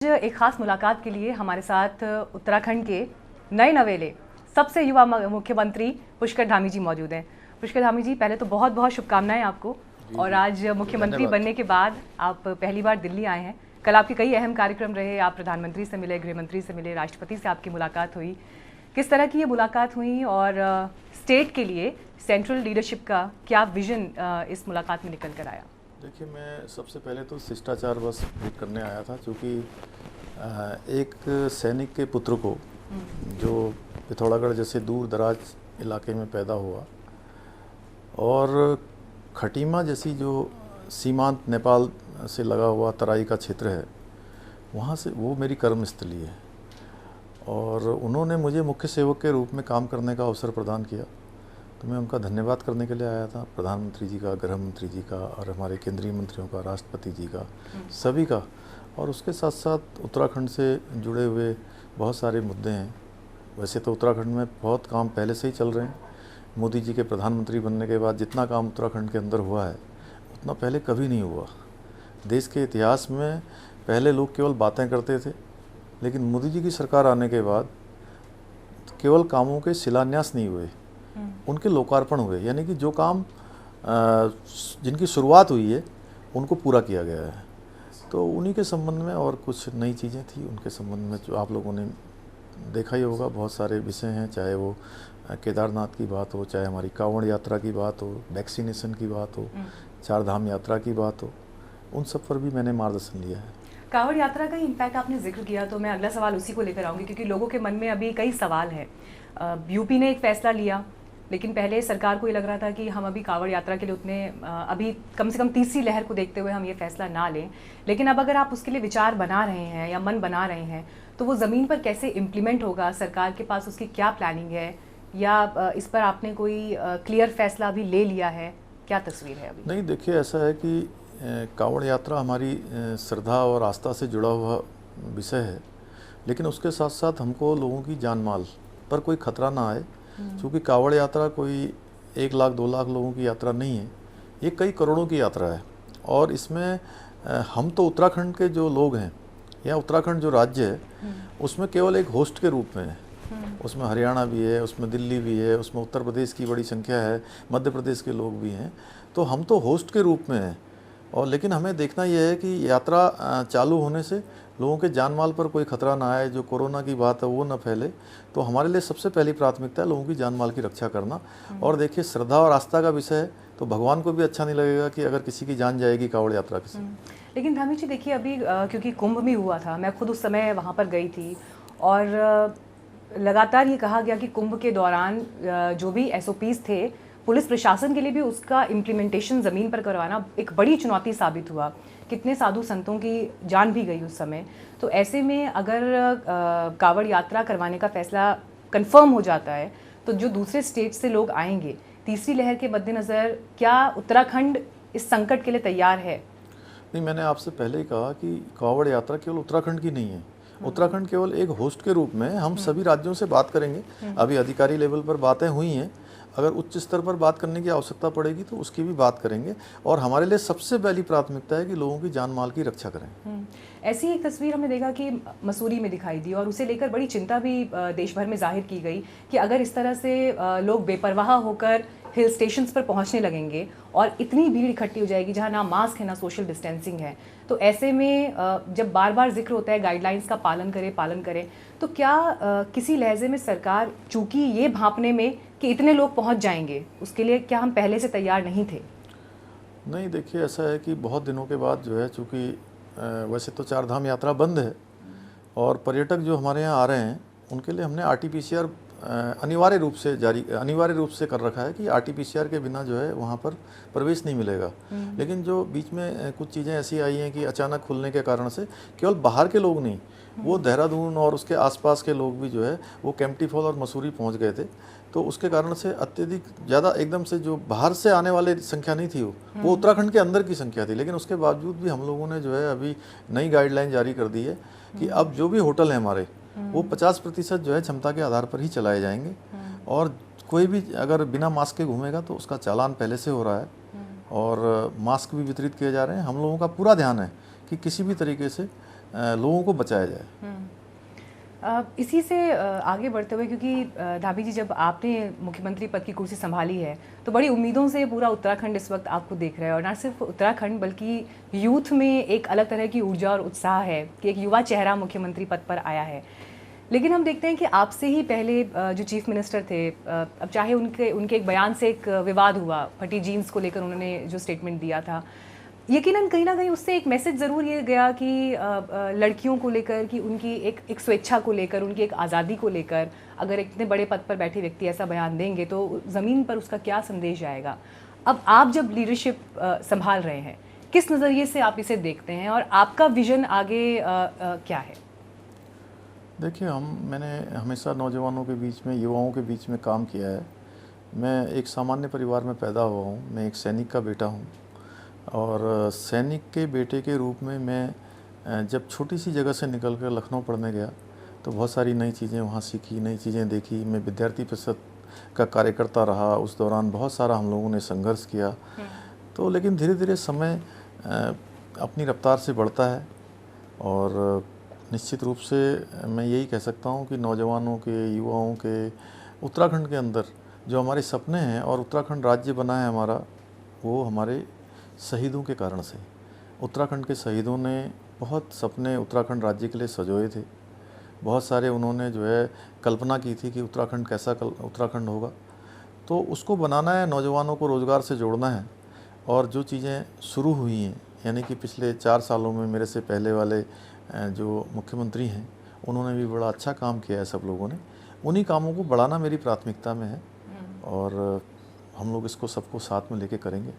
एक खास मुलाकात के लिए हमारे साथ उत्तराखंड के नए नवेले सबसे युवा मुख्यमंत्री पुष्कर धामी जी मौजूद हैं। पुष्कर धामी जी, पहले तो बहुत बहुत शुभकामनाएं आपको। और आज मुख्यमंत्री बनने के बाद आप पहली बार दिल्ली आए हैं। कल आपके कई अहम कार्यक्रम रहे, आप प्रधानमंत्री से मिले, गृह मंत्री से मिले, राष्ट्रपति से आपकी मुलाकात हुई। किस तरह की ये मुलाकात हुई और स्टेट के लिए सेंट्रल लीडरशिप का क्या विजन इस मुलाकात में निकल कर आया? देखिए, मैं सबसे पहले तो शिष्टाचार बस भेंट करने आया था, क्योंकि एक सैनिक के पुत्र को जो पिथौरागढ़ जैसे दूर दराज इलाके में पैदा हुआ और खटीमा जैसी जो सीमांत नेपाल से लगा हुआ तराई का क्षेत्र है, वहाँ से वो मेरी कर्मस्थली है और उन्होंने मुझे मुख्य सेवक के रूप में काम करने का अवसर प्रदान किया। तो मैं उनका धन्यवाद करने के लिए आया था, प्रधानमंत्री जी का, गृह मंत्री जी का और हमारे केंद्रीय मंत्रियों का, राष्ट्रपति जी का, सभी का। और उसके साथ साथ उत्तराखंड से जुड़े हुए बहुत सारे मुद्दे हैं। वैसे तो उत्तराखंड में बहुत काम पहले से ही चल रहे हैं। मोदी जी के प्रधानमंत्री बनने के बाद जितना काम उत्तराखंड के अंदर हुआ है उतना पहले कभी नहीं हुआ। देश के इतिहास में पहले लोग केवल बातें करते थे, लेकिन मोदी जी की सरकार आने के बाद केवल कामों के शिलान्यास नहीं हुए, उनके लोकार्पण हुए। यानी कि जो काम जिनकी शुरुआत हुई है उनको पूरा किया गया है। तो उन्हीं के संबंध में और कुछ नई चीज़ें थी उनके संबंध में जो आप लोगों ने देखा ही होगा। बहुत सारे विषय हैं, चाहे वो केदारनाथ की बात हो, चाहे हमारी कांवड़ यात्रा की बात हो, वैक्सीनेशन की बात हो, चार धाम यात्रा की बात हो, उन सब पर भी मैंने मार्गदर्शन लिया है। कांवड़ यात्रा का इम्पैक्ट आपने जिक्र किया, तो मैं अगला सवाल उसी को लेकर आऊँगी, क्योंकि लोगों के मन में अभी कई सवाल हैं। यूपी ने एक फैसला लिया, लेकिन पहले सरकार को ये लग रहा था कि हम अभी कांवड़ यात्रा के लिए उतने अभी कम से कम तीसरी लहर को देखते हुए हम ये फैसला ना लें। लेकिन अब अगर आप उसके लिए विचार बना रहे हैं या मन बना रहे हैं, तो वो ज़मीन पर कैसे इम्प्लीमेंट होगा? सरकार के पास उसकी क्या प्लानिंग है, या इस पर आपने कोई क्लियर फैसला अभी ले लिया है? क्या तस्वीर है अभी? नहीं, देखिए, ऐसा है कि कांवड़ यात्रा हमारी श्रद्धा और आस्था से जुड़ा हुआ विषय है, लेकिन उसके साथ साथ हमको लोगों की जान माल पर कोई खतरा ना आए। क्योंकि कांवड़ यात्रा कोई 1 लाख 2 लाख लोगों की यात्रा नहीं है, ये कई करोड़ों की यात्रा है। और इसमें हम तो उत्तराखंड के जो लोग हैं या उत्तराखंड जो राज्य है उसमें केवल एक होस्ट के रूप में है। उसमें हरियाणा भी है, उसमें दिल्ली भी है, उसमें उत्तर प्रदेश की बड़ी संख्या है, मध्य प्रदेश के लोग भी हैं। तो हम तो होस्ट के रूप में हैं। और लेकिन हमें देखना यह है कि यात्रा चालू होने से लोगों के जान माल पर कोई खतरा ना आए, जो कोरोना की बात है वो ना फैले। तो हमारे लिए सबसे पहली प्राथमिकता है लोगों की जान माल की रक्षा करना। और देखिए, श्रद्धा और आस्था का विषय है, तो भगवान को भी अच्छा नहीं लगेगा कि अगर किसी की जान जाएगी कांवड़ यात्रा की। लेकिन धामी जी, देखिए, अभी क्योंकि कुंभ भी हुआ था, मैं खुद उस समय वहाँ पर गई थी, और लगातार ये कहा गया कि कुंभ के दौरान जो भी SOPs थे, पुलिस प्रशासन के लिए भी उसका इम्प्लीमेंटेशन ज़मीन पर करवाना एक बड़ी चुनौती साबित हुआ। कितने साधु संतों की जान भी गई उस समय। तो ऐसे में अगर कांवड़ यात्रा करवाने का फैसला कंफर्म हो जाता है, तो जो दूसरे स्टेट से लोग आएंगे, तीसरी लहर के मद्देनज़र क्या उत्तराखंड इस संकट के लिए तैयार है? नहीं, मैंने आपसे पहले ही कहा कि कांवड़ यात्रा केवल उत्तराखंड की नहीं है। उत्तराखंड केवल एक होस्ट के रूप में, हम सभी राज्यों से बात करेंगे। अभी अधिकारी लेवल पर बातें हुई हैं, अगर उच्च स्तर पर बात करने की आवश्यकता पड़ेगी तो उसकी भी बात करेंगे। और हमारे लिए सबसे पहली प्राथमिकता है कि लोगों की जान माल की रक्षा करें। ऐसी एक तस्वीर हमने देखा कि मसूरी में दिखाई दी, और उसे लेकर बड़ी चिंता भी देश भर में जाहिर की गई कि अगर इस तरह से लोग बेपरवाह होकर हिल स्टेशंस पर पहुंचने लगेंगे और इतनी भीड़ इकट्ठी हो जाएगी जहां ना मास्क है ना सोशल डिस्टेंसिंग है, तो ऐसे में जब बार बार जिक्र होता है गाइडलाइंस का पालन करें, तो क्या किसी लहजे में सरकार, चूंकि ये भांपने में कि इतने लोग पहुंच जाएंगे, उसके लिए क्या हम पहले से तैयार नहीं थे? नहीं, देखिए, ऐसा है कि बहुत दिनों के बाद जो है, चूँकि वैसे तो चार धाम यात्रा बंद है और पर्यटक जो हमारे यहाँ आ रहे हैं उनके लिए हमने RT-PCR अनिवार्य रूप से कर रखा है कि RT-PCR के बिना जो है वहाँ पर प्रवेश नहीं मिलेगा। लेकिन जो बीच में कुछ चीज़ें ऐसी आई हैं कि अचानक खुलने के कारण से केवल बाहर के लोग नहीं, वो देहरादून और उसके आसपास के लोग भी जो है वो केम्प्टी फॉल और मसूरी पहुँच गए थे। तो उसके कारण से अत्यधिक ज़्यादा एकदम से जो बाहर से आने वाले संख्या नहीं थी, वो उत्तराखंड के अंदर की संख्या थी। लेकिन उसके बावजूद भी हम लोगों ने जो है अभी नई गाइडलाइन जारी कर दी है कि अब जो भी होटल हैं हमारे, वो 50% जो है क्षमता के आधार पर ही चलाए जाएंगे। और कोई भी अगर बिना मास्क के घूमेगा तो उसका चालान पहले से हो रहा है, और मास्क भी वितरित किए जा रहे हैं। हम लोगों का पूरा ध्यान है कि किसी भी तरीके से लोगों को बचाया जाए। इसी से आगे बढ़ते हुए, क्योंकि धामी जी जब आपने मुख्यमंत्री पद की कुर्सी संभाली है तो बड़ी उम्मीदों से पूरा उत्तराखंड इस वक्त आपको देख रहा है, और ना सिर्फ उत्तराखंड बल्कि यूथ में एक अलग तरह की ऊर्जा और उत्साह है कि एक युवा चेहरा मुख्यमंत्री पद पर आया है। लेकिन हम देखते हैं कि आपसे ही पहले जो चीफ मिनिस्टर थे, अब चाहे उनके एक बयान से एक विवाद हुआ, फटी जीन्स को लेकर उन्होंने जो स्टेटमेंट दिया था, यकीनन कहीं ना कहीं उससे एक मैसेज ज़रूर ये गया कि लड़कियों को लेकर, कि उनकी एक स्वेच्छा को लेकर, उनकी एक आज़ादी को लेकर अगर इतने बड़े पद पर बैठे व्यक्ति ऐसा बयान देंगे तो ज़मीन पर उसका क्या संदेश जाएगा। अब आप जब लीडरशिप संभाल रहे हैं, किस नज़रिए से आप इसे देखते हैं और आपका विज़न आगे क्या है? देखिए, मैंने हमेशा नौजवानों के बीच में, युवाओं के बीच में काम किया है। मैं एक सामान्य परिवार में पैदा हुआ हूँ, मैं एक सैनिक का बेटा हूँ, और सैनिक के बेटे के रूप में मैं जब छोटी सी जगह से निकल कर लखनऊ पढ़ने गया तो बहुत सारी नई चीज़ें वहाँ सीखी, नई चीज़ें देखी। मैं विद्यार्थी परिषद का कार्यकर्ता रहा, उस दौरान बहुत सारा हम लोगों ने संघर्ष किया। तो लेकिन धीरे धीरे समय अपनी रफ्तार से बढ़ता है, और निश्चित रूप से मैं यही कह सकता हूँ कि नौजवानों के, युवाओं के, उत्तराखंड के अंदर जो हमारे सपने हैं और उत्तराखंड राज्य बना है हमारा, वो हमारे शहीदों के कारण से। उत्तराखंड के शहीदों ने बहुत सपने उत्तराखंड राज्य के लिए सजोए थे। बहुत सारे उन्होंने जो है कल्पना की थी कि उत्तराखंड कैसा उत्तराखंड होगा। तो उसको बनाना है, नौजवानों को रोज़गार से जोड़ना है। और जो चीज़ें शुरू हुई हैं, यानी कि पिछले 4 सालों में मेरे से पहले वाले जो मुख्यमंत्री हैं, उन्होंने भी बड़ा अच्छा काम किया है सब लोगों ने। उन्हीं कामों को बढ़ाना मेरी प्राथमिकता में है, और हम लोग इसको सबको साथ में लेके करेंगे।